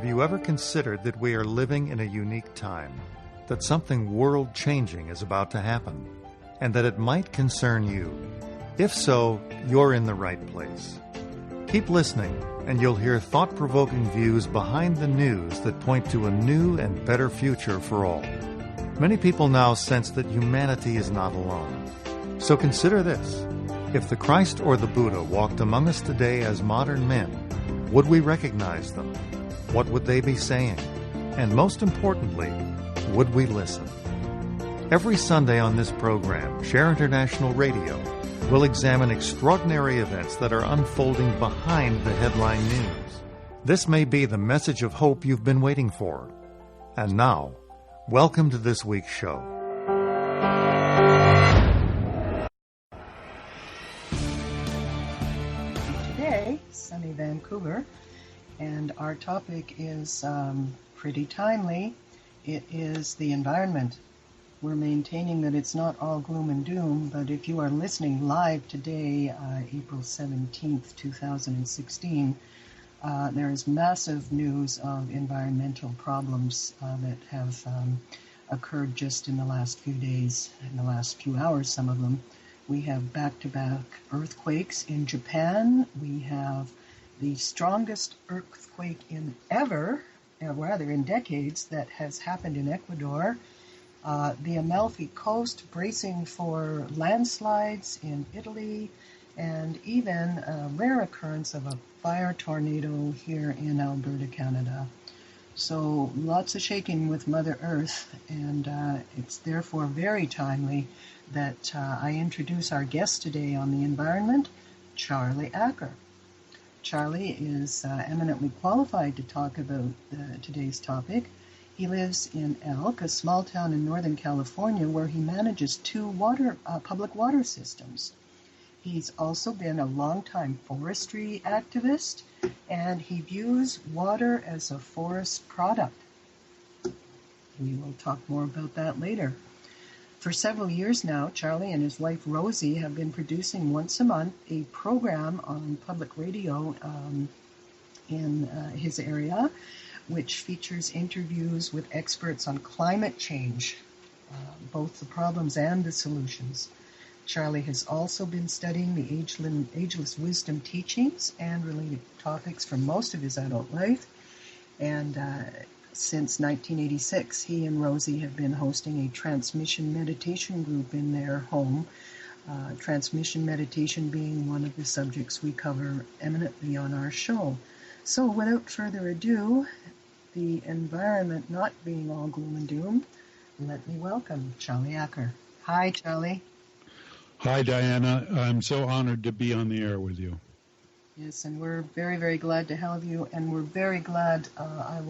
Have you ever considered that we are living in a unique time, that something world-changing is about to happen, and that it might concern you? If so, you're in the right place. Keep listening, and you'll hear thought-provoking views behind the news that point to a new and better future for all. Many people now sense that humanity is not alone. So consider this. If the Christ or the Buddha walked among us today as modern men, would we recognize them? What would they be saying? And most importantly, would we listen? Every Sunday on this program, Share International Radio, we'll examine extraordinary events that are unfolding behind the headline news. This may be the message of hope you've been waiting for. And now, welcome to this week's show. Today, sunny Vancouver, and our topic is pretty timely. It is the environment. We're maintaining that it's not all gloom and doom, but if you are listening live today, April 17th, 2016, there is massive news of environmental problems that have occurred just in the last few days, in the last few hours, some of them. We have back-to-back earthquakes in Japan. We have the strongest earthquake in decades that has happened in Ecuador. The Amalfi Coast bracing for landslides in Italy, and even a rare occurrence of a fire tornado here in Alberta, Canada. So lots of shaking with Mother Earth, and it's therefore very timely that I introduce our guest today on the environment, Charlie Acker. Charlie is eminently qualified to talk about today's topic. He lives in Elk, a small town in Northern California, where he manages two public water systems. He's also been a longtime forestry activist, and he views water as a forest product. We will talk more about that later. For several years now, Charlie and his wife Rosie have been producing once a month a program on public radio in his area, which features interviews with experts on climate change, both the problems and the solutions. Charlie has also been studying the ageless wisdom teachings and related topics for most of his adult life. And since 1986, he and Rosie have been hosting a transmission meditation group in their home, transmission meditation being one of the subjects we cover eminently on our show. So without further ado, the environment not being all gloom and doom, let me welcome Charlie Acker. Hi, Charlie. Hi, Diana. I'm so honored to be on the air with you. Yes, and we're very, very glad to have you, and we're very glad, I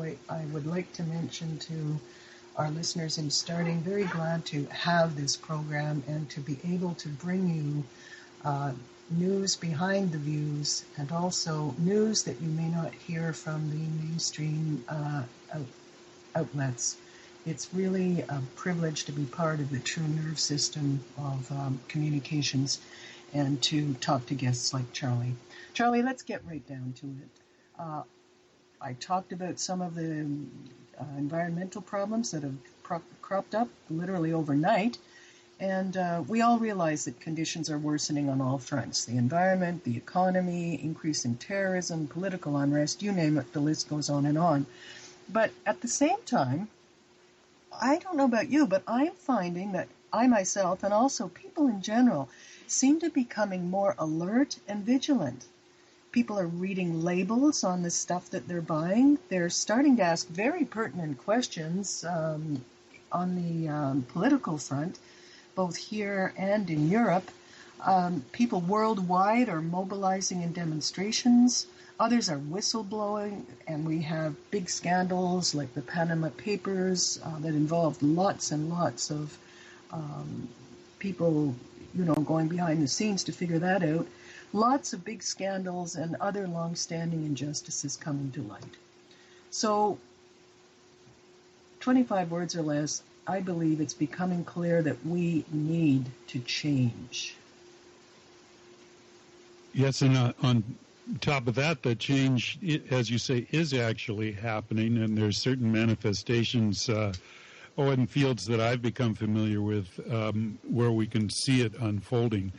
would like to mention to our listeners in starting, very glad to have this program and to be able to bring you news behind the views, and also news that you may not hear from the mainstream outlets. It's really a privilege to be part of the true nerve system of communications and to talk to guests like Charlie. Charlie, let's get right down to it. I talked about some of the environmental problems that have cropped up literally overnight. And we all realize that conditions are worsening on all fronts. The environment, the economy, increase in terrorism, political unrest, you name it, the list goes on and on. But at the same time, I don't know about you, but I'm finding that I myself, and also people in general, seem to be becoming more alert and vigilant. People are reading labels on the stuff that they're buying. They're starting to ask very pertinent questions on the political front, both here and in Europe. People worldwide are mobilizing in demonstrations. Others are whistleblowing, and we have big scandals like the Panama Papers that involved lots and lots of people, going behind the scenes to figure that out. Lots of big scandals and other long-standing injustices coming to light. So, 25 words or less, I believe it's becoming clear that we need to change. Yes, and on top of that, the change, as you say, is actually happening, and there's certain manifestations in fields that I've become familiar with where we can see it unfolding.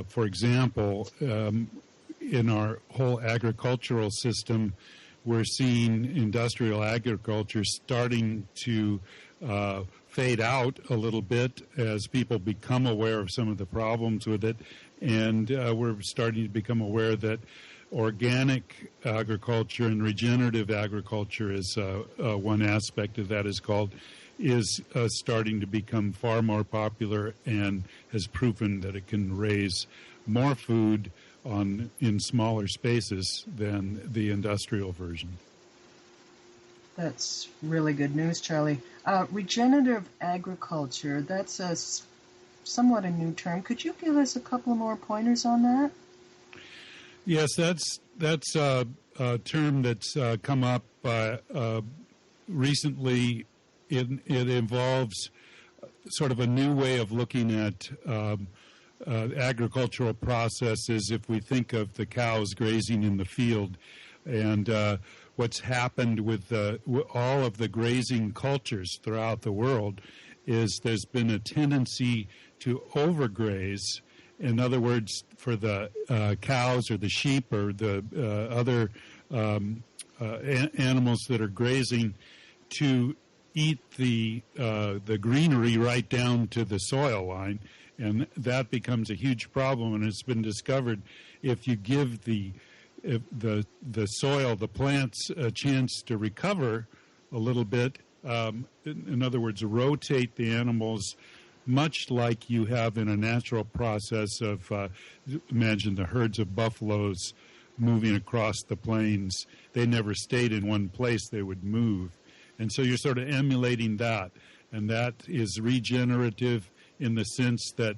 For example, in our whole agricultural system, we're seeing industrial agriculture starting to fade out a little bit as people become aware of some of the problems with it. And we're starting to become aware that organic agriculture and regenerative agriculture is one aspect of that is starting to become far more popular and has proven that it can raise more food in smaller spaces than the industrial version. That's really good news, Charlie. Regenerative agriculture, that's somewhat a new term. Could you give us a couple more pointers on that? Yes, that's a term that's come up recently. It involves sort of a new way of looking at agricultural processes if we think of the cows grazing in the field. And what's happened with all of the grazing cultures throughout the world is there's been a tendency to overgraze. In other words, for the cows or the sheep or the other animals that are grazing to eat the greenery right down to the soil line, and that becomes a huge problem. And it's been discovered if you give the soil, the plants, a chance to recover a little bit, in other words, rotate the animals much like you have in a natural process of, imagine the herds of buffaloes moving across the plains. They never stayed in one place, they would move. And so you're sort of emulating that, and that is regenerative in the sense that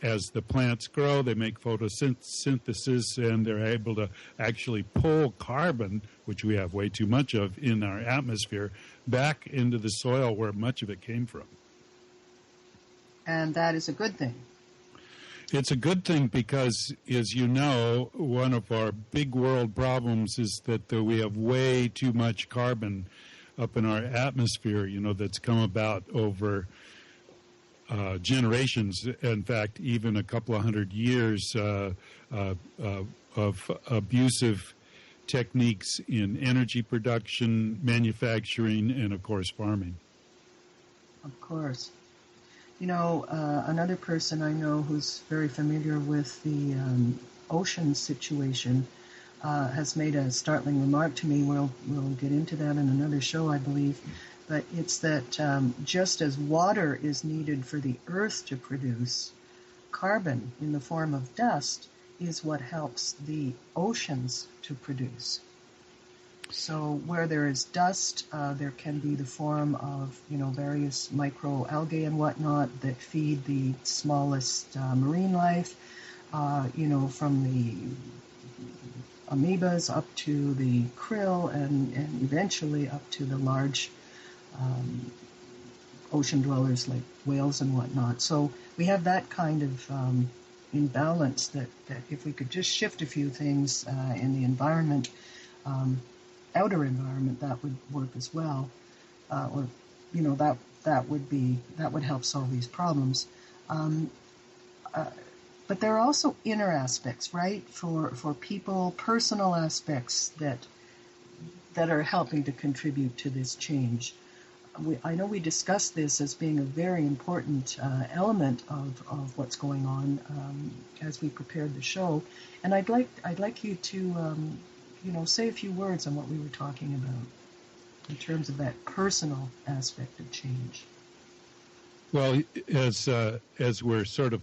as the plants grow, they make photosynthesis, and they're able to actually pull carbon, which we have way too much of in our atmosphere, back into the soil where much of it came from. And that is a good thing. It's a good thing because, as you know, one of our big world problems is that we have way too much carbon up in our atmosphere, that's come about over generations. In fact, even a couple of hundred years of abusive techniques in energy production, manufacturing, and, of course, farming. Of course. Another person I know who's very familiar with the ocean situation has made a startling remark to me. We'll get into that in another show, I believe. But it's that just as water is needed for the earth to produce, carbon in the form of dust is what helps the oceans to produce. So where there is dust, there can be the form of, various microalgae and whatnot that feed the smallest marine life, from the amoebas up to the krill and eventually up to the large ocean dwellers like whales and whatnot. So we have that kind of imbalance that if we could just shift a few things in the environment, outer environment, that would work as well, that would help solve these problems. But there are also inner aspects, right? For people, personal aspects that are helping to contribute to this change. I know we discussed this as being a very important element of what's going on as we prepared the show, and I'd like you to say a few words on what we were talking about in terms of that personal aspect of change. Well, as we're sort of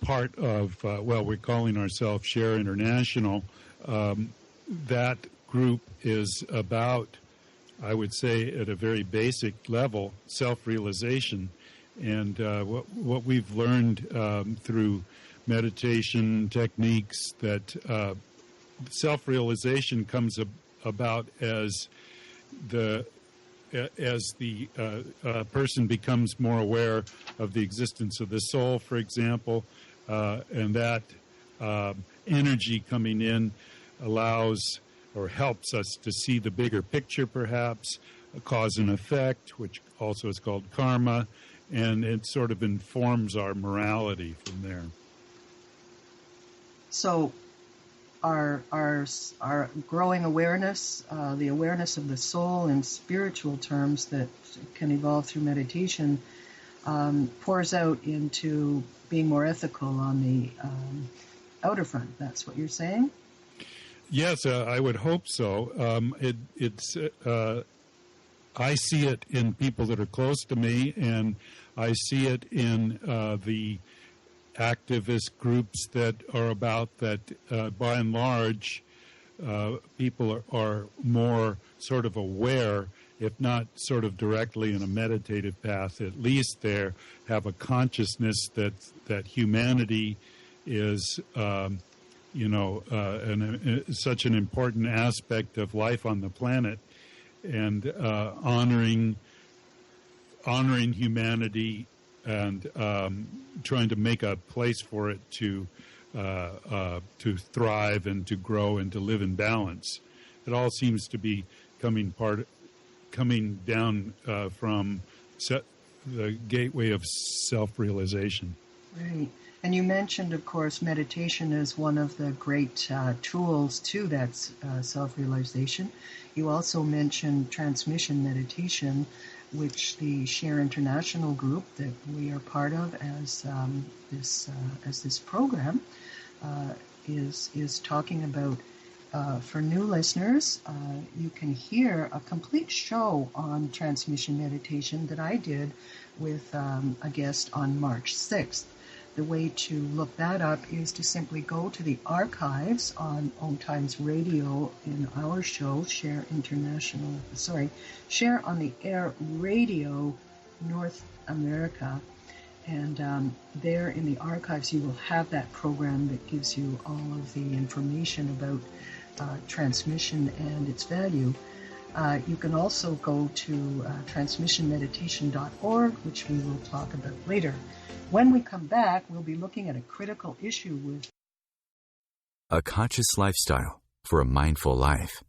part of, we're calling ourselves Share International, that group is about, I would say, at a very basic level, self-realization. And what we've learned through meditation techniques, that self-realization comes about as the person becomes more aware of the existence of the soul, for example, and that energy coming in allows or helps us to see the bigger picture, perhaps, a cause and effect, which also is called karma, and it sort of informs our morality from there. So our growing awareness, the awareness of the soul in spiritual terms that can evolve through meditation, pours out into being more ethical on the outer front. That's what you're saying? Yes, I would hope so. I see it in people that are close to me, and I see it in the activist groups that are about that. By and large, people are more sort of aware, if not sort of directly in a meditative path, at least they have a consciousness that humanity is such an important aspect of life on the planet, and honoring humanity and trying to make a place for it to thrive and to grow and to live in balance. It all seems to be coming down from the gateway of self-realization. Right. And you mentioned, of course, meditation is one of the great tools to that self-realization. You also mentioned transmission meditation, which the Share International group that we are part of as this program is talking about. For new listeners, you can hear a complete show on transmission meditation that I did with a guest on March 6th. The way to look that up is to simply go to the archives on OMTimes Radio in our show, Share on the Air Radio North America. And there in the archives you will have that program that gives you all of the information about transmission and its value. You can also go to transmissionmeditation.org, which we will talk about later. When we come back, we'll be looking at a critical issue with a conscious lifestyle for a mindful life.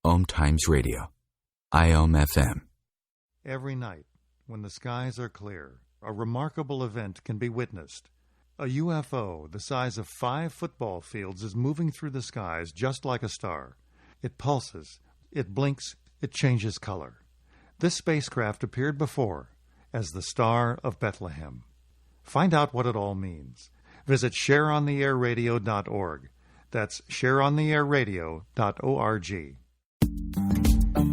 OMTimes Radio, IOM FM. Every night, when the skies are clear, a remarkable event can be witnessed. A UFO the size of 5 football fields is moving through the skies just like a star. It pulses, it blinks, it changes color. This spacecraft appeared before as the Star of Bethlehem. Find out what it all means. Visit shareontheairradio.org. That's shareontheairradio.org.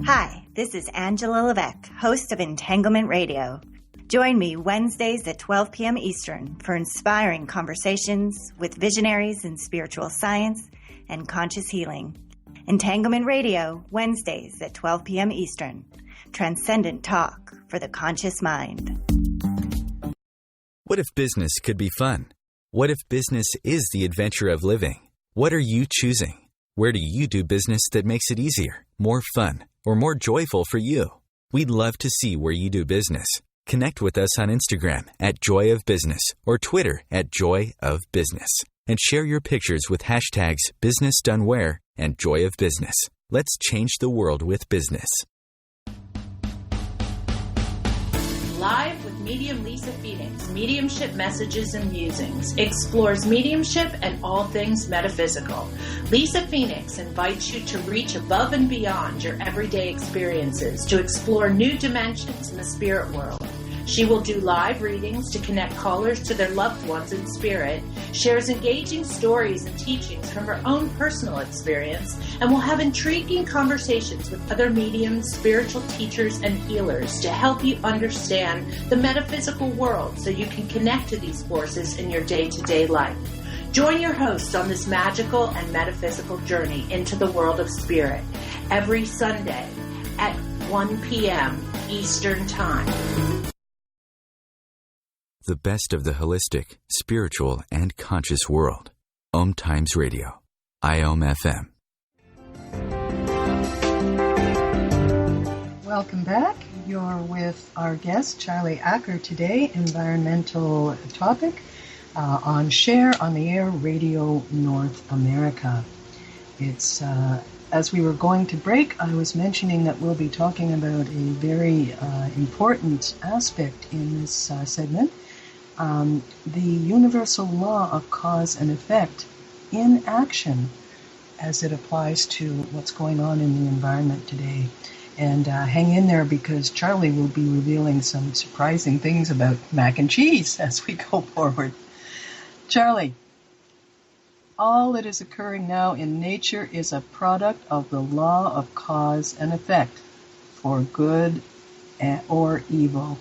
Hi, this is Angela Levesque, host of Entanglement Radio. Join me Wednesdays at 12 p.m. Eastern for inspiring conversations with visionaries in spiritual science and conscious healing. Entanglement Radio, Wednesdays at 12 p.m. Eastern. Transcendent talk for the conscious mind. What if business could be fun? What if business is the adventure of living? What are you choosing? Where do you do business that makes it easier, more fun, or more joyful for you? We'd love to see where you do business. Connect with us on Instagram at Joy of Business or Twitter at Joy of Business. And share your pictures with hashtags BusinessDoneWhere and Joy of Business. Let's change the world with business. Live with medium Lisa Phoenix, Mediumship Messages and Musings, explores mediumship and all things metaphysical. Lisa Phoenix invites you to reach above and beyond your everyday experiences, to explore new dimensions in the spirit world. She will do live readings to connect callers to their loved ones in spirit, shares engaging stories and teachings from her own personal experience, and will have intriguing conversations with other mediums, spiritual teachers, and healers to help you understand the metaphysical world so you can connect to these forces in your day-to-day life. Join your host on this magical and metaphysical journey into the world of spirit every Sunday at 1 p.m. Eastern Time. The best of the holistic, spiritual, and conscious world. OMTimes Radio, IOM FM. Welcome back. You're with our guest, Charlie Acker, today, environmental topic on Share on the Air Radio North America. It's as we were going to break, I was mentioning that we'll be talking about a very important aspect in this segment, the universal law of cause and effect in action as it applies to what's going on in the environment today. And hang in there, because Charlie will be revealing some surprising things about mac and cheese as we go forward. Charlie, all that is occurring now in nature is a product of the law of cause and effect, for good or evil.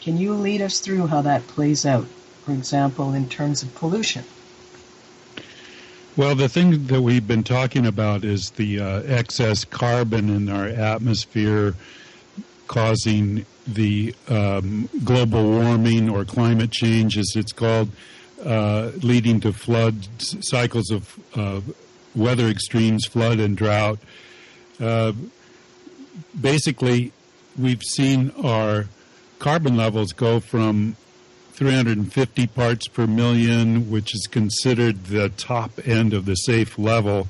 Can you lead us through how that plays out, for example, in terms of pollution? Well, the thing that we've been talking about is the excess carbon in our atmosphere causing the global warming, or climate change as it's called, leading to cycles of weather extremes, flood and drought. Basically, we've seen our carbon levels go from 350 parts per million, which is considered the top end of the safe level.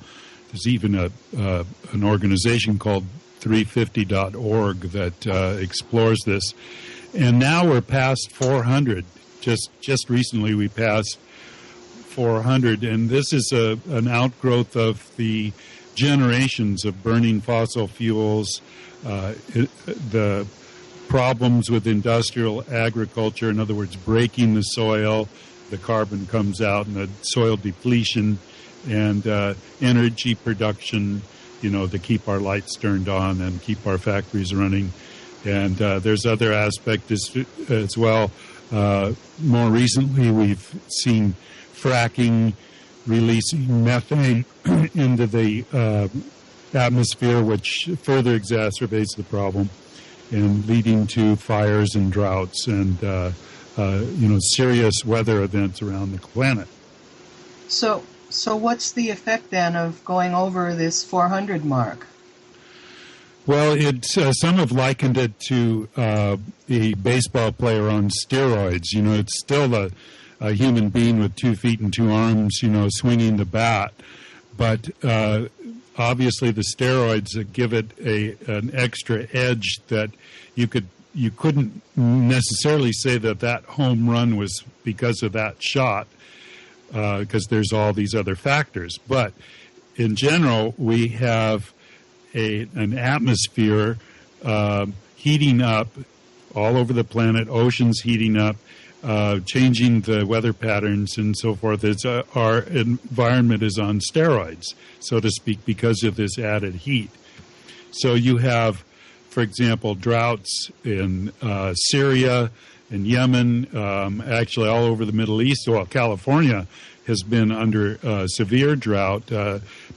There's even an organization called 350.org that explores this. And now we're past 400. Just recently we passed 400, and this is an outgrowth of the generations of burning fossil fuels, the problems with industrial agriculture, in other words, breaking the soil, the carbon comes out, and the soil depletion, and energy production, to keep our lights turned on and keep our factories running. And there's other aspects as well. More recently, we've seen fracking releasing methane into the atmosphere, which further exacerbates the problem, and leading to fires and droughts and serious weather events around the planet. So what's the effect then of going over this 400 mark? Well, some have likened it to a baseball player on steroids. It's still a human being with 2 feet and 2 arms, swinging the bat, but obviously the steroids give it an extra edge that you couldn't necessarily say that home run was because of that shot, because there's all these other factors. But in general, we have an atmosphere heating up all over the planet, oceans heating up, changing the weather patterns and so forth. Our environment is on steroids, so to speak, because of this added heat. So you have, for example, droughts in Syria and Yemen, actually all over the Middle East. Well, California has been under severe drought,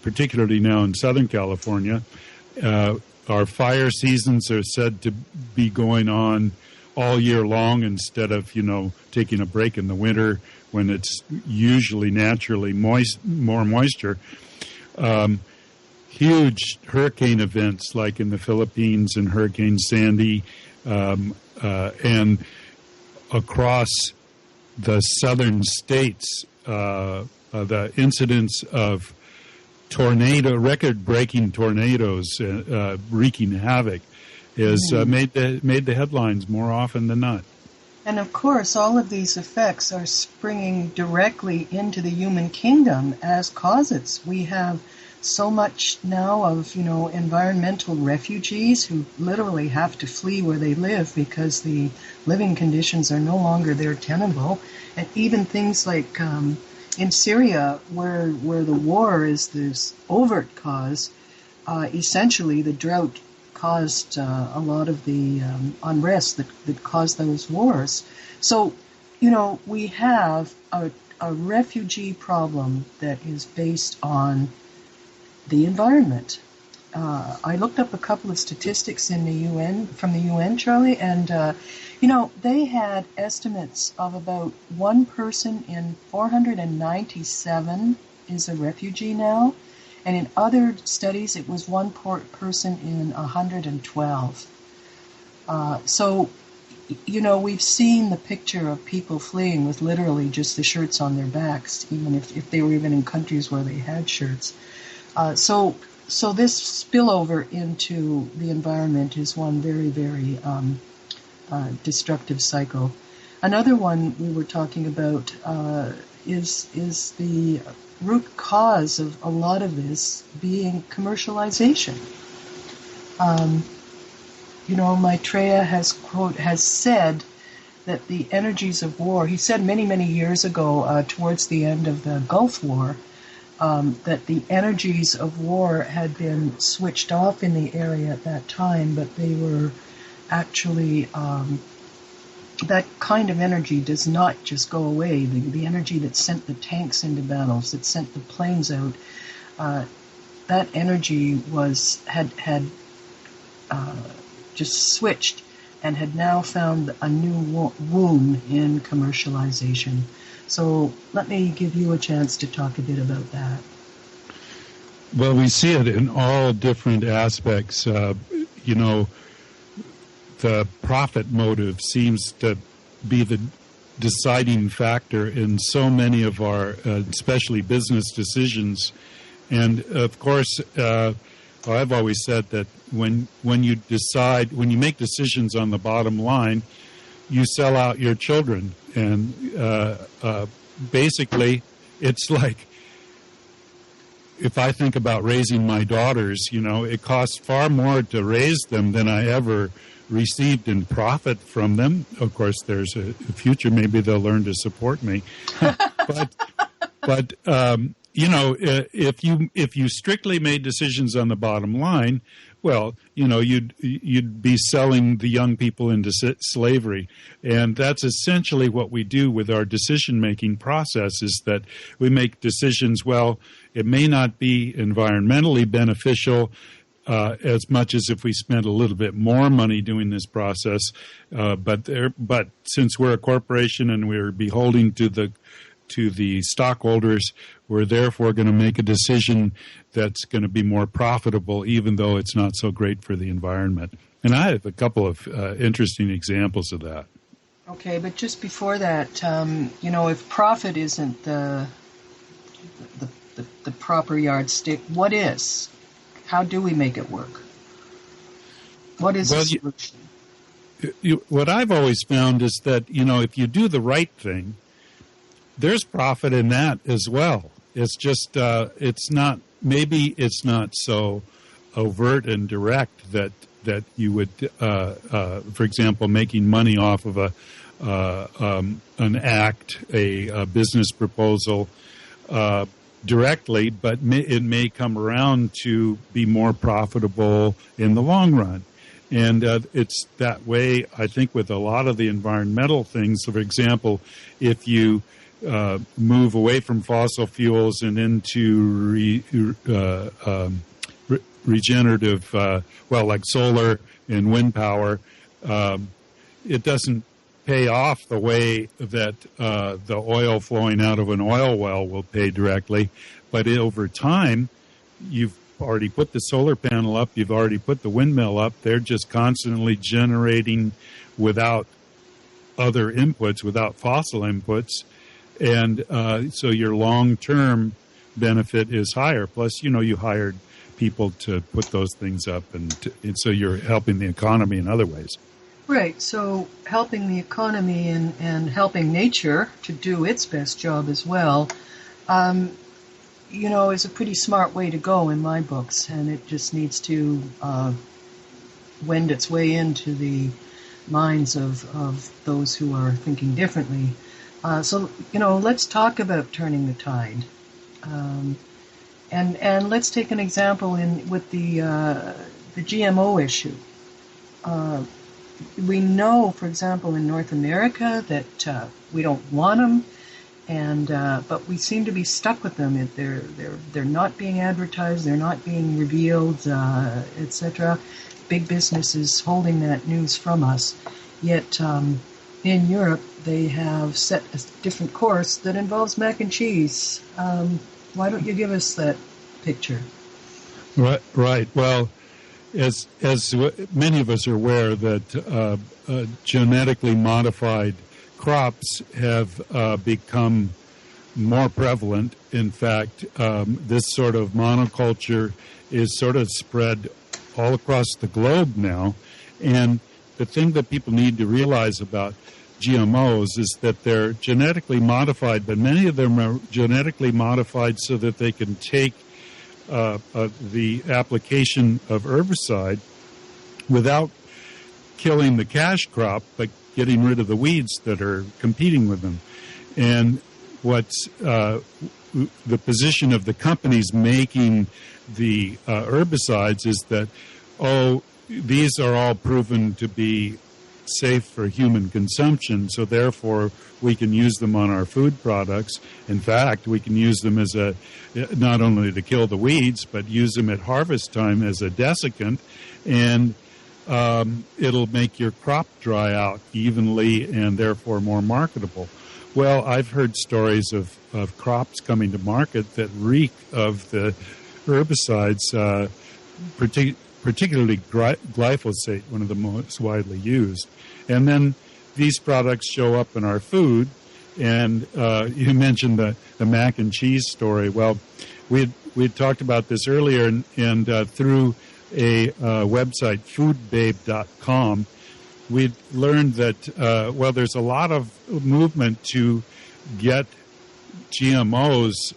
particularly now in Southern California. Our fire seasons are said to be going on all year long instead of, taking a break in the winter when it's usually naturally more moisture. Huge hurricane events like in the Philippines and Hurricane Sandy, and across the southern states, the incidence of record-breaking tornadoes wreaking havoc is made the headlines more often than not. And of course, all of these effects are springing directly into the human kingdom as causes. We have so much now of, environmental refugees who literally have to flee where they live because the living conditions are no longer there tenable. And even things like in Syria, where the war is this overt cause, essentially the drought caused a lot of the unrest that caused those wars. So, we have a refugee problem that is based on the environment. I looked up a couple of statistics from the UN, Charlie, and they had estimates of about one person in 497 is a refugee now, and in other studies it was one person in 112. So, we've seen the picture of people fleeing with literally just the shirts on their backs, even if they were even in countries where they had shirts. So this spillover into the environment is one very, very destructive cycle. Another one we were talking about is the root cause of a lot of this being commercialization. Maitreya has said that the energies of war, he said many, many years ago, towards the end of the Gulf War, that the energies of war had been switched off in the area at that time, but they were actually, that kind of energy does not just go away. The energy that sent the tanks into battles, that sent the planes out, that energy had just switched and had now found a new womb in commercialization. So let me give you a chance to talk a bit about that. Well, we see it in all different aspects. The profit motive seems to be the deciding factor in so many of our, especially business decisions. And of course, I've always said that when you make decisions on the bottom line, you sell out your children. And basically, it's like, if I think about raising my daughters, it costs far more to raise them than I ever received in profit from them. Of course, there's a future. Maybe they'll learn to support me. But if you strictly made decisions on the bottom line, well, you'd be selling the young people into slavery. And that's essentially what we do with our decision-making process, is that we make decisions, well, it may not be environmentally beneficial as much as if we spent a little bit more money doing this process. But since we're a corporation and we're beholden to the stockholders, we're therefore going to make a decision that's going to be more profitable, even though it's not so great for the environment. And I have a couple of interesting examples of that. Okay, but just before that, if profit isn't the proper yardstick, what is? How do we make it work? What is the solution? What I've always found is that, if you do the right thing, there's profit in that as well. It's just, it's not so overt and direct that you would, for example, making money off of an act, a business proposal, directly, but it may come around to be more profitable in the long run. And it's that way, I think, with a lot of the environmental things. So, for example, if you move away from fossil fuels and into regenerative, like solar and wind power, it doesn't pay off the way that the oil flowing out of an oil well will pay directly. But over time, you've already put the solar panel up, you've already put the windmill up. They're just constantly generating without other inputs, without fossil inputs. And so your long-term benefit is higher. Plus, you hired people to put those things up, and so you're helping the economy in other ways. Right, so helping the economy and helping nature to do its best job as well, is a pretty smart way to go in my books, and it just needs to wend its way into the minds of those who are thinking differently. So let's talk about turning the tide. And let's take an example with the GMO issue. We know, for example, in North America that we don't want them, but we seem to be stuck with them. They're not being advertised, they're not being revealed, etc. Big business is holding that news from us. Yet in Europe, they have set a different course that involves mac and cheese. Why don't you give us that picture? Right. Well, as many of us are aware, that genetically modified crops have become more prevalent. In fact, this sort of monoculture is sort of spread all across the globe now. And the thing that people need to realize about GMOs is that they're genetically modified, but many of them are genetically modified so that they can take the application of herbicide without killing the cash crop, but getting rid of the weeds that are competing with them. And what's the position of the companies making the herbicides is that, these are all proven to be safe for human consumption, so therefore we can use them on our food products. In fact, we can use them as not only to kill the weeds, but use them at harvest time as a desiccant, and it'll make your crop dry out evenly and therefore more marketable. Well, I've heard stories of crops coming to market that reek of the herbicides, particularly glyphosate, one of the most widely used. And then these products show up in our food. And you mentioned the mac and cheese story. Well, we had talked about this earlier, and through a website, foodbabe.com, we'd learned that, there's a lot of movement to get GMOs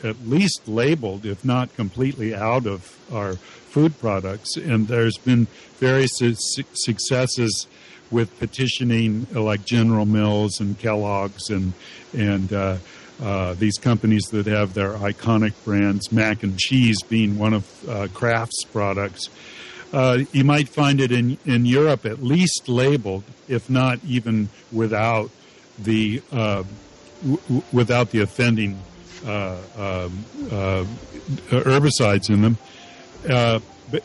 at least labeled, if not completely out of our food products. And there's been various successes with petitioning, like General Mills and Kellogg's and these companies that have their iconic brands, mac and cheese being one of Kraft's products. You might find it in Europe at least labeled, if not even without the offending herbicides in them,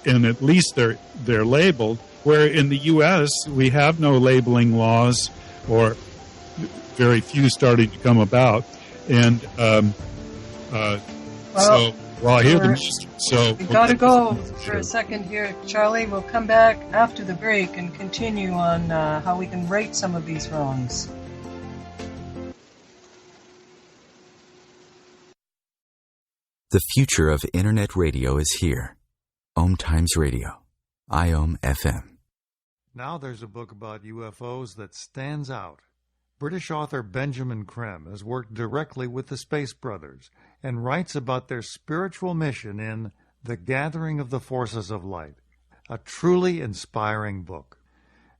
and at least they're labeled. Where in the U.S. we have no labeling laws, or very few starting to come about, and so while I hear them, we got to go for a second here, Charlie. We'll come back after the break and continue on how we can right some of these wrongs. The future of Internet radio is here. OMTimes Radio. IOM FM. Now there's a book about UFOs that stands out. British author Benjamin Creme has worked directly with the Space Brothers and writes about their spiritual mission in The Gathering of the Forces of Light, a truly inspiring book.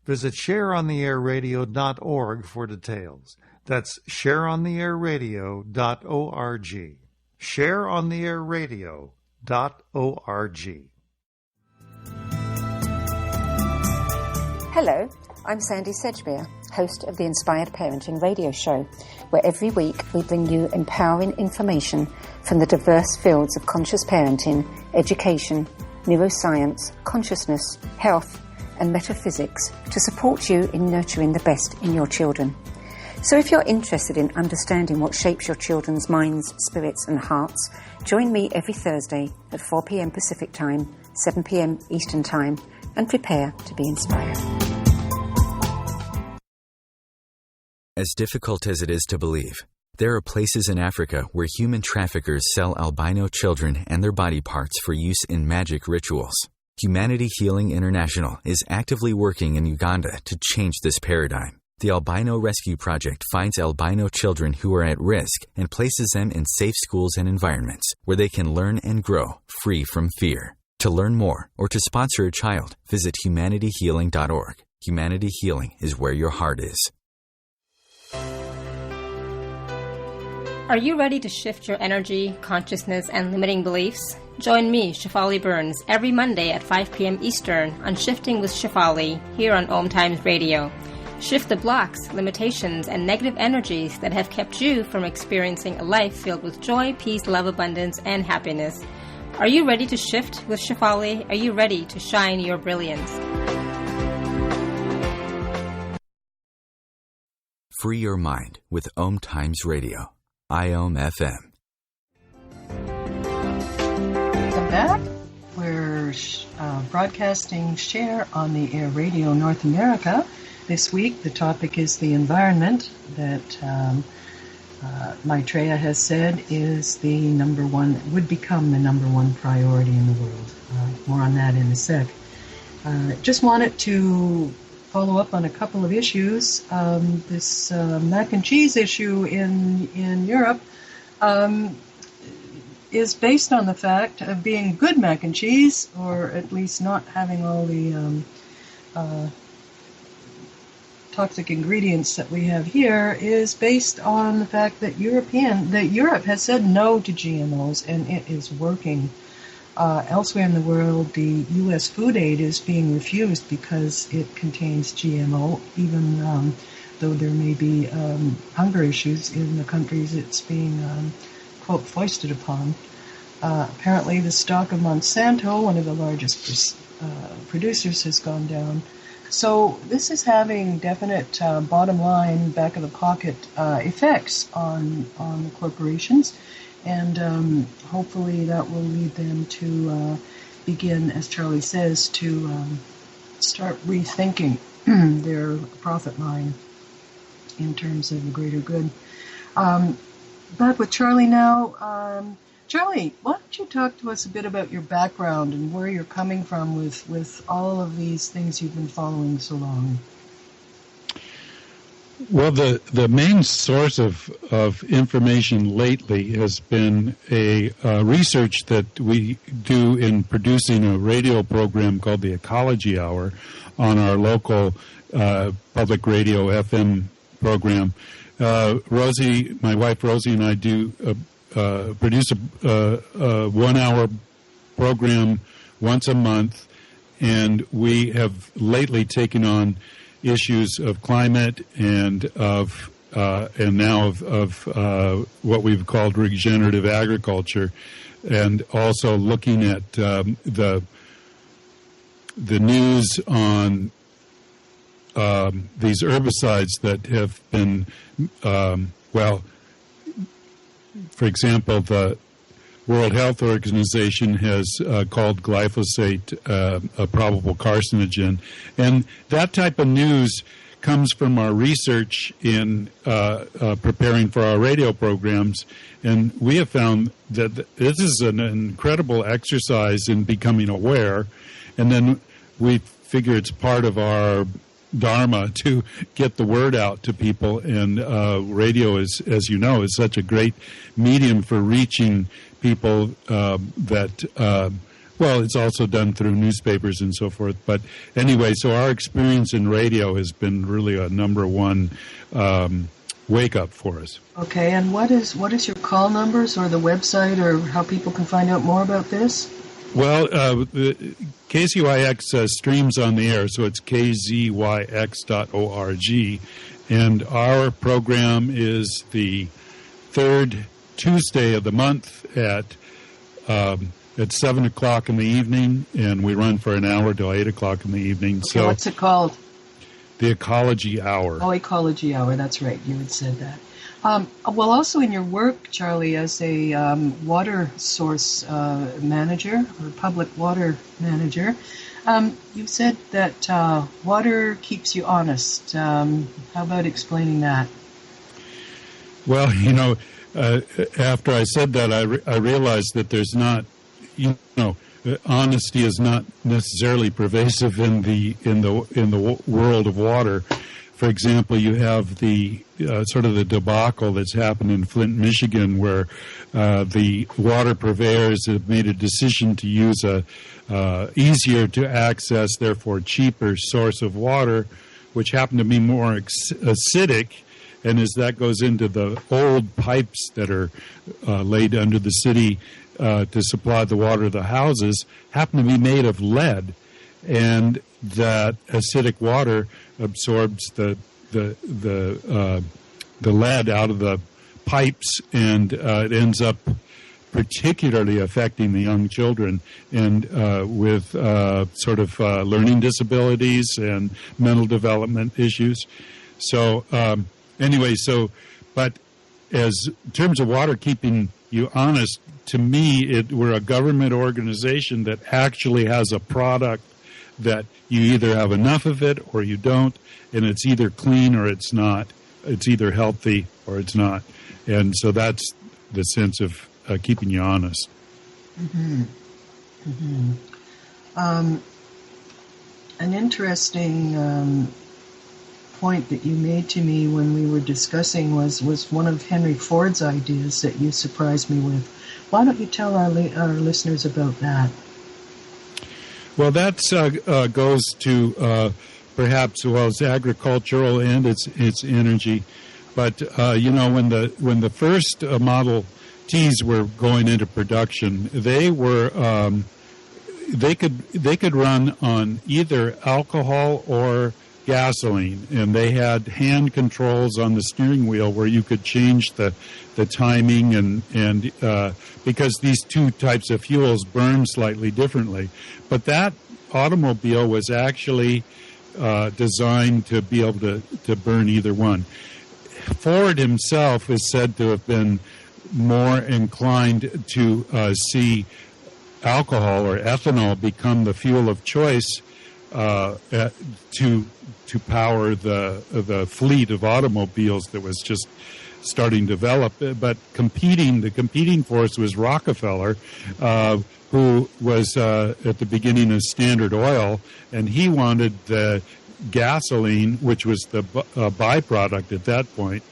Visit shareontheairradio.org for details. That's shareontheairradio.org. shareontheairradio.org. Hello, I'm Sandy Sedgbeer, host of the Inspired Parenting radio show, where every week we bring you empowering information from the diverse fields of conscious parenting, education, neuroscience, consciousness, health, and metaphysics to support you in nurturing the best in your children. So if you're interested in understanding what shapes your children's minds, spirits, and hearts, join me every Thursday at 4 p.m. Pacific Time, 7 p.m. Eastern Time, and prepare to be inspired. As difficult as it is to believe, there are places in Africa where human traffickers sell albino children and their body parts for use in magic rituals. Humanity Healing International is actively working in Uganda to change this paradigm. The Albino Rescue Project finds albino children who are at risk and places them in safe schools and environments where they can learn and grow free from fear. To learn more or to sponsor a child, visit humanityhealing.org. Humanity Healing is where your heart is. Are you ready to shift your energy, consciousness, and limiting beliefs? Join me, Shefali Burns, every Monday at 5 p.m. Eastern on Shifting with Shefali here on OMTimes Radio. Shift the blocks, limitations, and negative energies that have kept you from experiencing a life filled with joy, peace, love, abundance, and happiness. Are you ready to shift with Shefali? Are you ready to shine your brilliance? Free your mind with OMTimes Radio. IOM FM. Welcome back. We're broadcasting Share on the Air Radio North America. This week, the topic is the environment that Maitreya has said is would become the number one priority in the world. More on that in a sec. Just wanted to follow up on a couple of issues. This mac and cheese issue in Europe is based on the fact of being good mac and cheese, or at least not having all the toxic ingredients that we have here, is based on the fact that Europe has said no to GMOs, and it is working. Elsewhere in the world, the U.S. food aid is being refused because it contains GMO, even though there may be hunger issues in the countries it's being, quote, foisted upon. Apparently the stock of Monsanto, one of the largest producers, has gone down. So this is having definite bottom line, back of the pocket effects on the corporations. And hopefully that will lead them to begin, as Charlie says, to start rethinking their profit line in terms of the greater good. Back with Charlie now. Charlie, why don't you talk to us a bit about your background and where you're coming from with all of these things you've been following so long? Well, the main source of information lately has been a research that we do in producing a radio program called the Ecology Hour on our local public radio FM program. Rosie, my wife Rosie, and I do produce a 1 hour program once a month, and we have lately taken on issues of climate and now of what we've called regenerative agriculture, and also looking at the news on these herbicides that have been for example, the World Health Organization has called glyphosate a probable carcinogen. And that type of news comes from our research in preparing for our radio programs. And we have found that this is an incredible exercise in becoming aware. And then we figure it's part of our dharma to get the word out to people. And radio is, as you know, is such a great medium for reaching people it's also done through newspapers and so forth. But anyway, so our experience in radio has been really a number one wake up for us. Okay, and what is your call numbers or the website or how people can find out more about this? Well, KZYX streams on the air, so it's kzyx.org, and our program is the third Tuesday of the month at 7 o'clock in the evening, and we run for an hour till 8 o'clock in the evening. Okay, so what's it called? The Ecology Hour. Oh, Ecology Hour, that's right, you had said that. Well, also in your work, Charlie, as a water source manager or public water manager, you said that water keeps you honest. How about explaining that? Well, after I said that, I realized that there's not, honesty is not necessarily pervasive in the world of water. For example, you have the sort of the debacle that's happened in Flint, Michigan, where the water purveyors have made a decision to use a easier to access, therefore cheaper source of water, which happened to be more acidic. And as that goes into the old pipes that are laid under the city to supply the water to the houses, happen to be made of lead, and that acidic water absorbs the lead out of the pipes, and it ends up particularly affecting the young children and with sort of learning disabilities and mental development issues. So but as in terms of water keeping you honest, to me, we're a government organization that actually has a product that you either have enough of it or you don't, and it's either clean or it's not. it's either healthy or it's not. And so that's the sense of keeping you honest. Mm-hmm. Mm-hmm. An interesting point that you made to me when we were discussing was one of Henry Ford's ideas that you surprised me with. Why don't you tell our listeners about that? Well, that goes to perhaps, well, it's agricultural and it's energy. But when the first Model Ts were going into production, they were they could run on either alcohol or gasoline, and they had hand controls on the steering wheel where you could change the timing and because these two types of fuels burn slightly differently. But that automobile was actually designed to be able to burn either one. Ford himself is said to have been more inclined to see alcohol or ethanol become the fuel of choice to power the fleet of automobiles that was just starting to develop. But the competing force was Rockefeller, who was at the beginning of Standard Oil, and he wanted the gasoline, which was the byproduct at that point,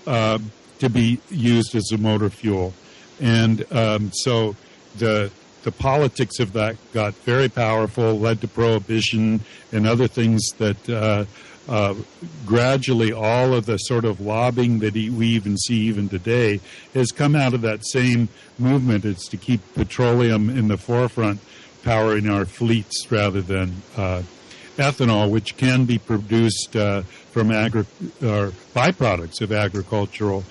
to be used as a motor fuel. And so the politics of that got very powerful, led to prohibition and other things that gradually all of the sort of lobbying that we even see even today has come out of that same movement. It's to keep petroleum in the forefront, powering our fleets rather than ethanol, which can be produced from byproducts of agricultural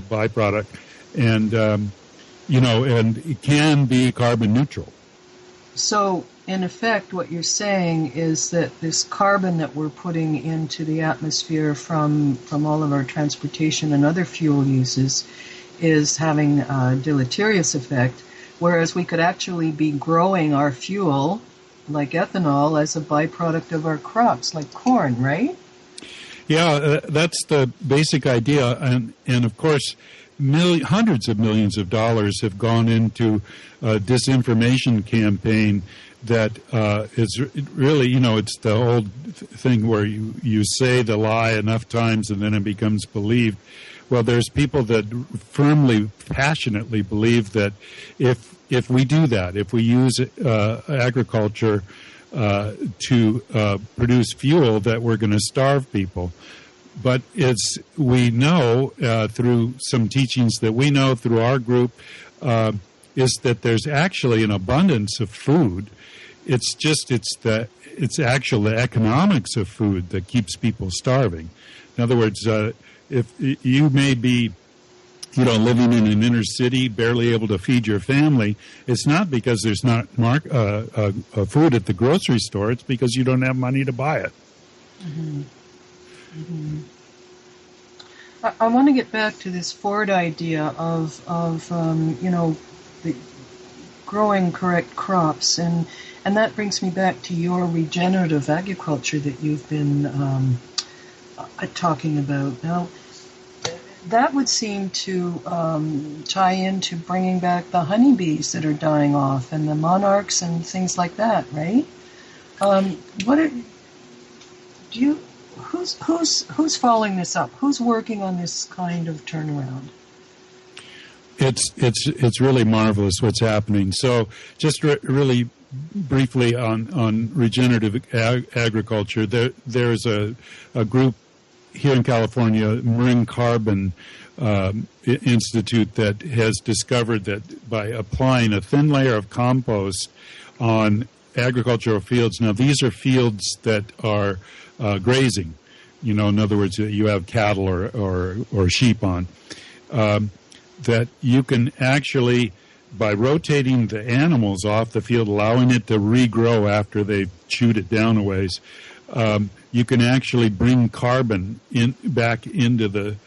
byproduct. And, and it can be carbon neutral. So, in effect, what you're saying is that this carbon that we're putting into the atmosphere from all of our transportation and other fuel uses is having a deleterious effect, whereas we could actually be growing our fuel, like ethanol, as a byproduct of our crops, like corn, right? Yeah, that's the basic idea. And of course, hundreds of millions of dollars have gone into a disinformation campaign that is really, it's the old thing where you say the lie enough times and then it becomes believed. Well, there's people that firmly, passionately believe that if we do that, if we use agriculture to produce fuel, that we're going to starve people. But we know through some teachings that we know through our group is that there's actually an abundance of food. It's actually the economics of food that keeps people starving. In other words, if you may be, living in an inner city, barely able to feed your family, it's not because there's not food at the grocery store. It's because you don't have money to buy it. Mm-hmm. Mm-hmm. I want to get back to this Ford idea of the growing correct crops, and that brings me back to your regenerative agriculture that you've been talking about. Now, that would seem to tie into bringing back the honeybees that are dying off and the monarchs and things like that, right? Who's following this up? Who's working on this kind of turnaround? It's really marvelous what's happening. So just really briefly on regenerative agriculture, there's a group here in California, Marine Carbon Institute, that has discovered that by applying a thin layer of compost on agricultural fields, now these are fields that are grazing, in other words, you have cattle or sheep on, that you can actually, by rotating the animals off the field, allowing it to regrow after they've chewed it down a ways, you can actually bring carbon back into the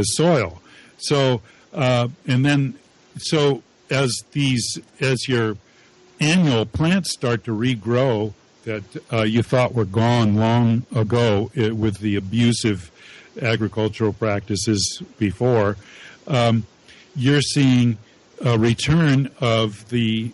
soil. So as your annual plants start to regrow that you thought were gone long ago with the abusive agricultural practices before, you're seeing a return of the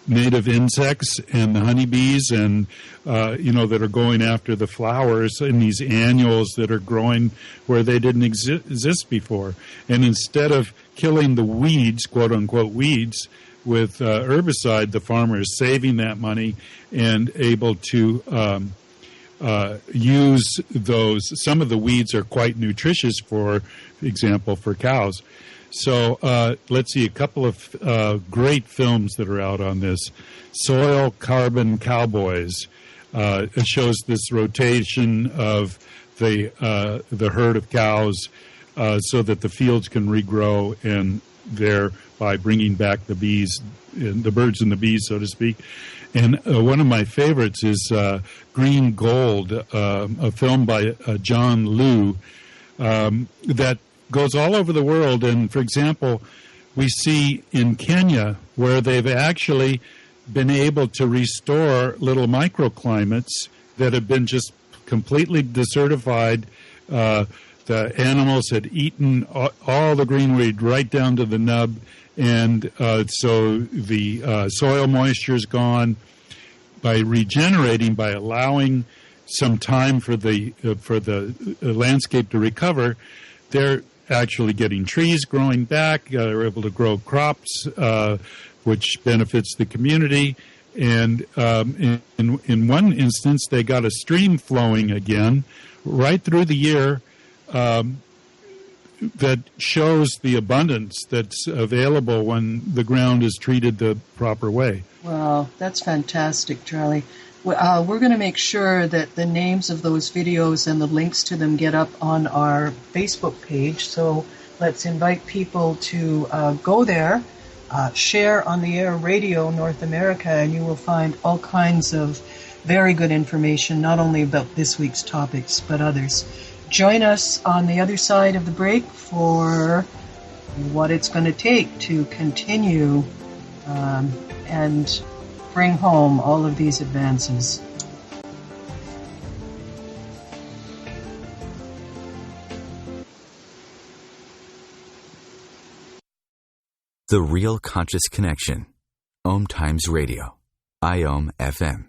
native insects and the honeybees and, that are going after the flowers and these annuals that are growing where they didn't exist before. And instead of killing the weeds, quote unquote weeds, with herbicide, the farmer is saving that money and able to use those. Some of the weeds are quite nutritious, for example, for cows. So let's see, a couple of great films that are out on this. Soil Carbon Cowboys. It shows this rotation of the herd of cows so that the fields can regrow and thereby bringing back the bees, the birds and the bees, so to speak. And one of my favorites is Green Gold, a film by John Liu that goes all over the world. And, for example, we see in Kenya where they've actually been able to restore little microclimates that have been just completely desertified. The animals had eaten all the greenweed right down to the nub, and so the soil moisture is gone. By regenerating, by allowing some time for the landscape to recover, they're actually getting trees growing back. They're able to grow crops, which benefits the community. And in one instance, they got a stream flowing again right through the year that shows the abundance that's available when the ground is treated the proper way. Wow, that's fantastic, Charlie. We're going to make sure that the names of those videos and the links to them get up on our Facebook page. So let's invite people to go there, share on the air Radio North America, and you will find all kinds of very good information, not only about this week's topics, but others. Join us on the other side of the break for what it's going to take to continue and bring home all of these advances. The Real Conscious Connection. OMTimes Radio. IOM FM.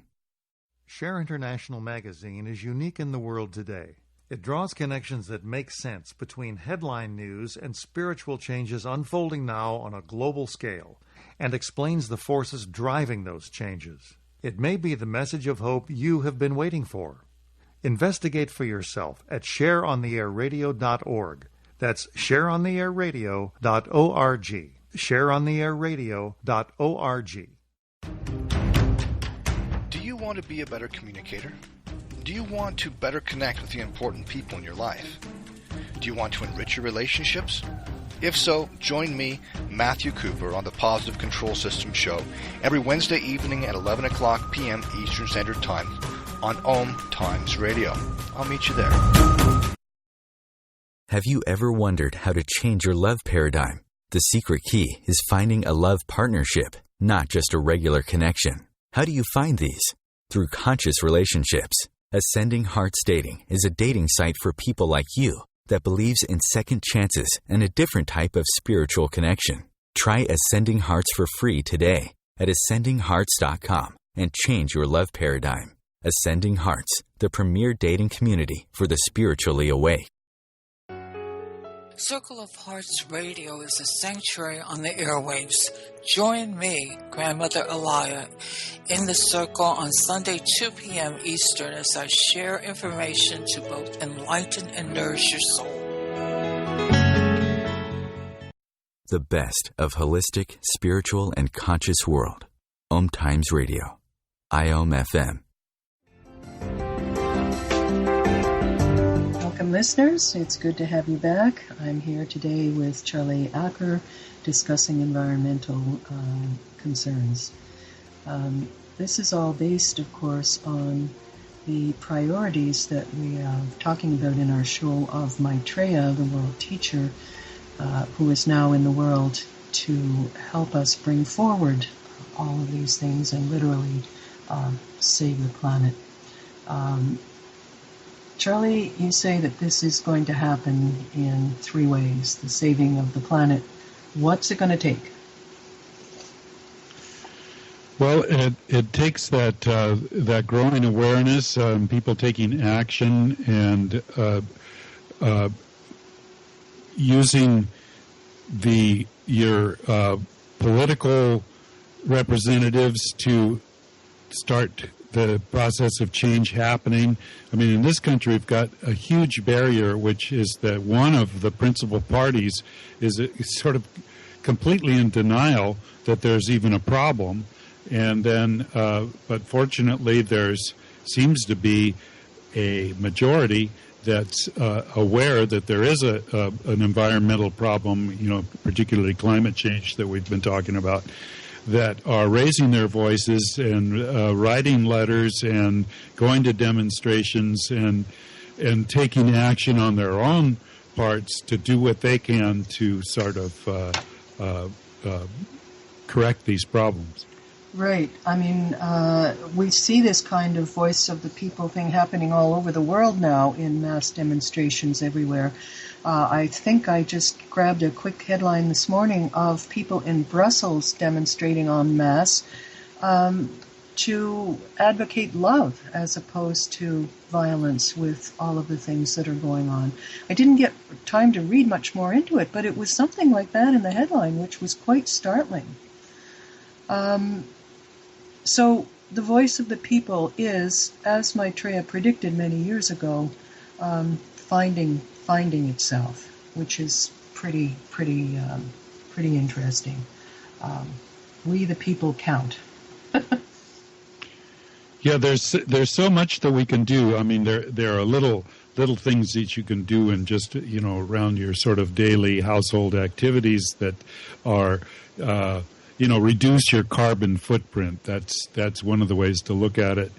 Share International Magazine is unique in the world today. It draws connections that make sense between headline news and spiritual changes unfolding now on a global scale, and explains the forces driving those changes. It may be the message of hope you have been waiting for. Investigate for yourself at shareontheairradio.org. That's shareontheairradio.org. shareontheairradio.org. Do you want to be a better communicator? Do you want to better connect with the important people in your life? Do you want to enrich your relationships? If so, join me, Matthew Cooper, on the Positive Control System Show every Wednesday evening at 11 o'clock p.m. Eastern Standard Time on OMTimes Radio. I'll meet you there. Have you ever wondered how to change your love paradigm? The secret key is finding a love partnership, not just a regular connection. How do you find these? Through conscious relationships. Ascending Hearts Dating is a dating site for people like you that believes in second chances and a different type of spiritual connection. Try Ascending Hearts for free today at ascendinghearts.com and change your love paradigm. Ascending Hearts, the premier dating community for the spiritually awake. Circle of Hearts Radio is a sanctuary on the airwaves. Join me, Grandmother Elia, in the circle on Sunday 2 p.m. Eastern as I share information to both enlighten and nourish your soul. The best of holistic, spiritual, and conscious world. OMTimes Radio. IOM FM. Welcome, listeners. It's good to have you back. I'm here today with Charlie Acker discussing environmental concerns. This is all based, of course, on the priorities that we are talking about in our show of Maitreya, the world teacher, who is now in the world to help us bring forward all of these things and literally save the planet. Charlie, you say that this is going to happen in 3 ways, the saving of the planet. What's it going to take? Well, it takes that growing awareness, people taking action, and using your political representatives to start the process of change happening. I mean, in this country, we've got a huge barrier, which is that one of the principal parties is sort of completely in denial that there's even a problem. And then, but fortunately, seems to be a majority that's aware that there is an environmental problem, particularly climate change that we've been talking about, that are raising their voices and writing letters and going to demonstrations and taking action on their own parts to do what they can to sort of correct these problems. Right. I mean, we see this kind of voice of the people thing happening all over the world now in mass demonstrations everywhere. I think I just grabbed a quick headline this morning of people in Brussels demonstrating en masse to advocate love as opposed to violence with all of the things that are going on. I didn't get time to read much more into it, but it was something like that in the headline, which was quite startling. So the voice of the people is, as Maitreya predicted many years ago, finding itself, which is pretty interesting. We the people count. Yeah, there's so much that we can do. I mean, there are little things that you can do in just around your sort of daily household activities that are reduce your carbon footprint. That's one of the ways to look at it.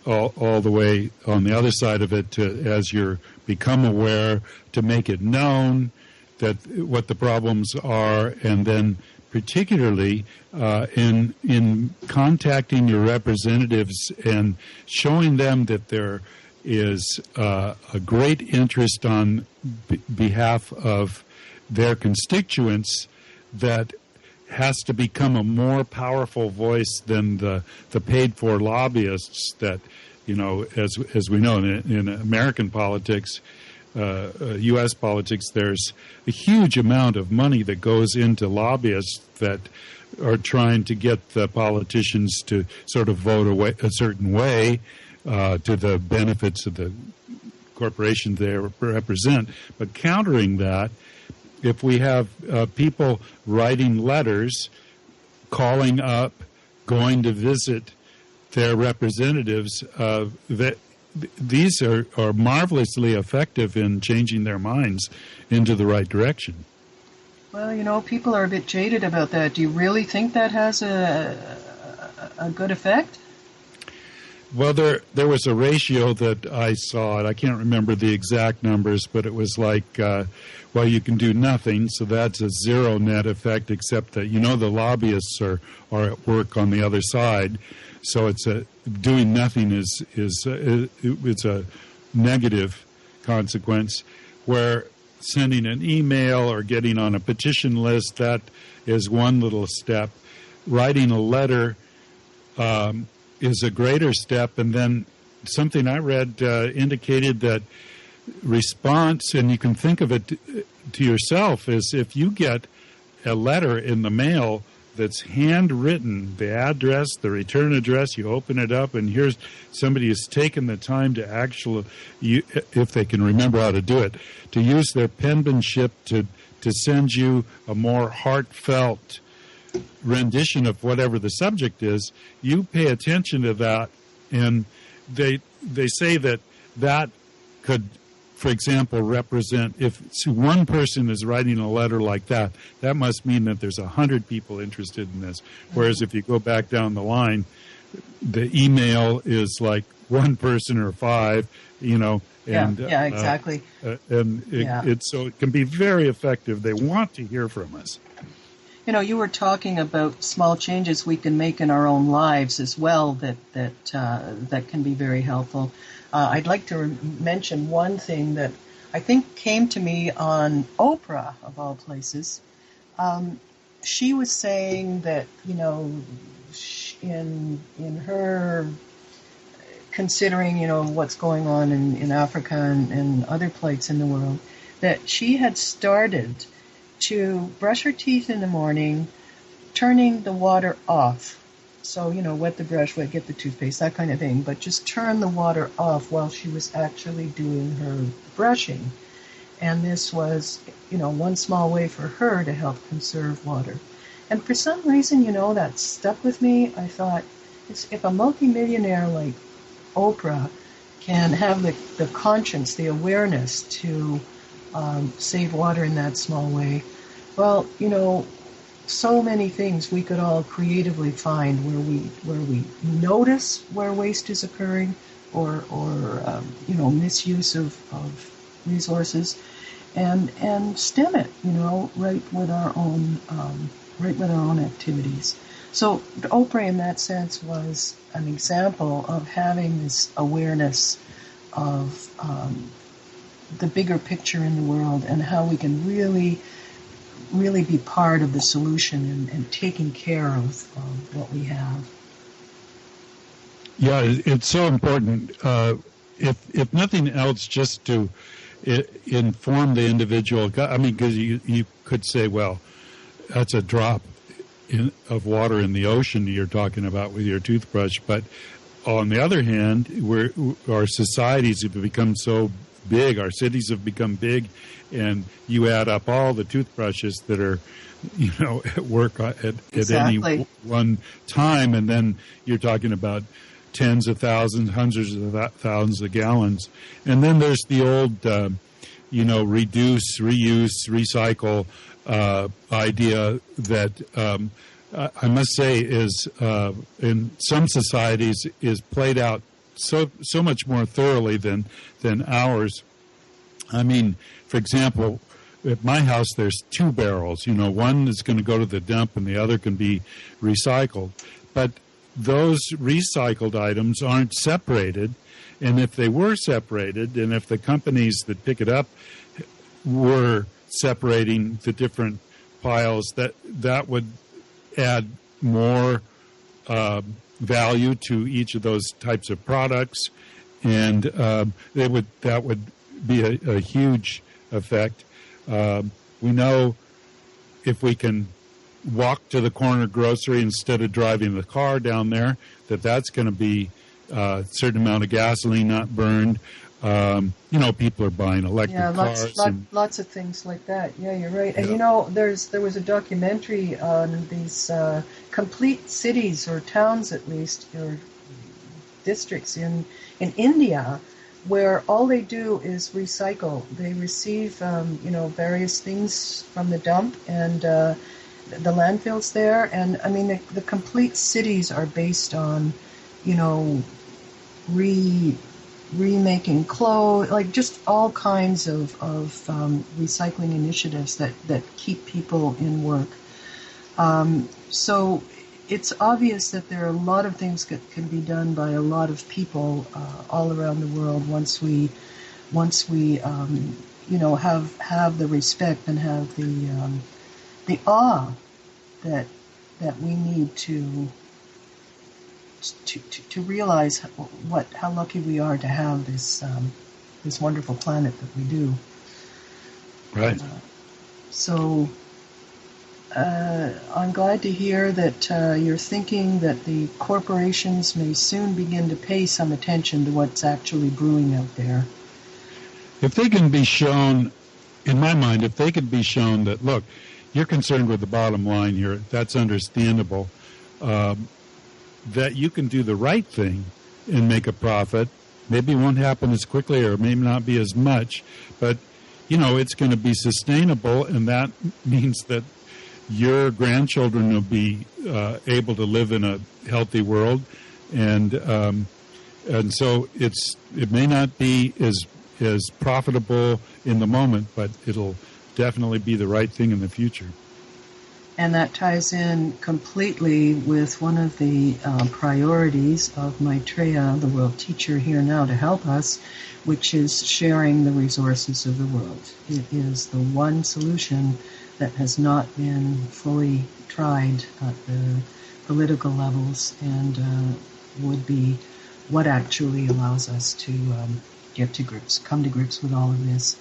All the way on the other side of it, as you become aware, to make it known that what the problems are, and then particularly in contacting your representatives and showing them that there is a great interest on behalf of their constituents that has to become a more powerful voice than the paid-for lobbyists that, as we know in American politics, U.S. politics, there's a huge amount of money that goes into lobbyists that are trying to get the politicians to sort of vote a certain way to the benefits of the corporations they represent. But countering that, if we have people writing letters, calling up, going to visit their representatives, these are marvelously effective in changing their minds into the right direction. Well, people are a bit jaded about that. Do you really think that has a good effect? Well, there was a ratio that I saw, and I can't remember the exact numbers, but it was like, you can do nothing, so that's a zero net effect, except that, the lobbyists are at work on the other side. So it's doing nothing is it's a negative consequence, where sending an email or getting on a petition list, that is one little step. Writing a letter is a greater step. And then something I read indicated that response, and you can think of it to yourself, is if you get a letter in the mail that's handwritten, the address, the return address, you open it up, and here's somebody who's taken the time to actually, if they can remember how to do it, to use their penmanship to send you a more heartfelt rendition of whatever the subject is. You pay attention to that, and they say that could, for example, represent, if one person is writing a letter like that, that must mean that there's 100 people interested in this. Whereas if you go back down the line, the email is like one person or 5, and yeah, exactly. So it can be very effective. They want to hear from us. You were talking about small changes we can make in our own lives as well that can be very helpful. I'd like to mention one thing that I think came to me on Oprah, of all places. She was saying that, in her considering, what's going on in Africa and other places in the world, that she had started to brush her teeth in the morning, turning the water off. So, wet the brush, get the toothpaste, that kind of thing, but just turn the water off while she was actually doing her brushing. And this was, one small way for her to help conserve water. And for some reason, that stuck with me. I thought, if a multimillionaire like Oprah can have the conscience, the awareness to save water in that small way, well, so many things we could all creatively find where we notice where waste is occurring or misuse of resources and stem it, right with our own activities. So Oprah in that sense was an example of having this awareness of the bigger picture in the world and how we can really be part of the solution and taking care of what we have. Yeah, it's so important. If nothing else, just to inform the individual. I mean, because you could say, well, that's a drop of water in the ocean you're talking about with your toothbrush. But on the other hand, our societies have become so big, our cities have become big, and you add up all the toothbrushes that are, at work at any one time, and then you're talking about tens of thousands, hundreds of thousands of gallons. And then there's the old, reduce, reuse, recycle idea that I must say is in some societies is played out so much more thoroughly than ours. I mean, for example, at my house there's two barrels. One is going to go to the dump and the other can be recycled. But those recycled items aren't separated, and if they were separated, and if the companies that pick it up were separating the different piles, that would add more value to each of those types of products, and that would be a huge effect. We know if we can walk to the corner grocery instead of driving the car down there, that's going to be a certain amount of gasoline not burned. People are buying electric cars. Lots of things like that. Yeah, you're right. And there was a documentary on these complete cities or towns, at least, or districts in India, where all they do is recycle. They receive, various things from the dump and the landfills there. And I mean, the complete cities are based on, remaking clothes, like just all kinds of recycling initiatives that keep people in work. So it's obvious that there are a lot of things that can be done by a lot of people all around the world once we have the respect and have the awe that we need to realize how lucky we are to have this wonderful planet that we do. Right. So I'm glad to hear that you're thinking that the corporations may soon begin to pay some attention to what's actually brewing out there. If they can be shown, in my mind, if they could be shown that, look, you're concerned with the bottom line here, that's understandable. That you can do the right thing and make a profit. Maybe it won't happen as quickly or maybe not be as much, but, it's going to be sustainable, and that means that your grandchildren will be able to live in a healthy world, and so it may not be as profitable in the moment, but it'll definitely be the right thing in the future. And that ties in completely with one of the priorities of Maitreya, the world teacher here now to help us, which is sharing the resources of the world. It is the one solution that has not been fully tried at the political levels and would be what actually allows us to get to grips, come to grips with all of this.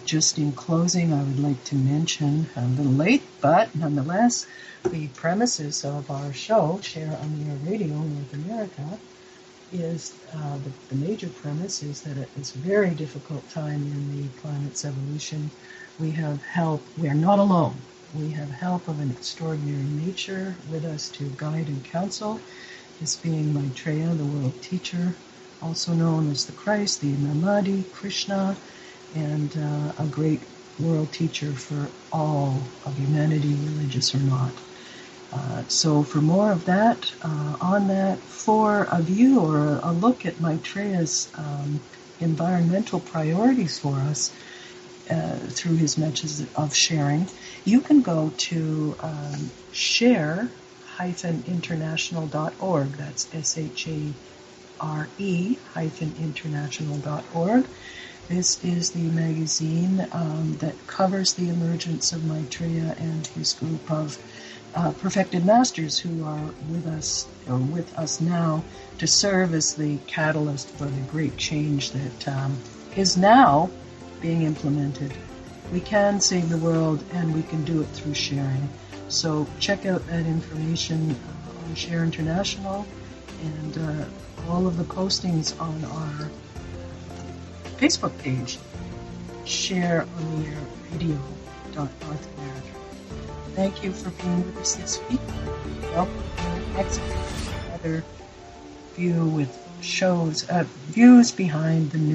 Just in closing, I would like to mention, a little late, but nonetheless, the premises of our show, Share on the Air Radio North America, is the major premise is that at this very difficult time in the planet's evolution, we have help. We are not alone. We have help of an extraordinary nature with us to guide and counsel, this being Maitreya, the world teacher, also known as the Christ, the Mahdi, Krishna, and a great world teacher for all of humanity, religious or not. So for more of that, on that, for a view or a look at Maitreya's environmental priorities for us through his messages of sharing, you can go to share-international.org. That's share-international.org. This is the magazine that covers the emergence of Maitreya and his group of perfected masters who are with us now to serve as the catalyst for the great change that is now being implemented. We can save the world, and we can do it through sharing. So check out that information on Share International and all of the postings on our Facebook page, Share on the Air Radio North America. Thank you for being with us this week. Welcome next week, another view with views behind the news.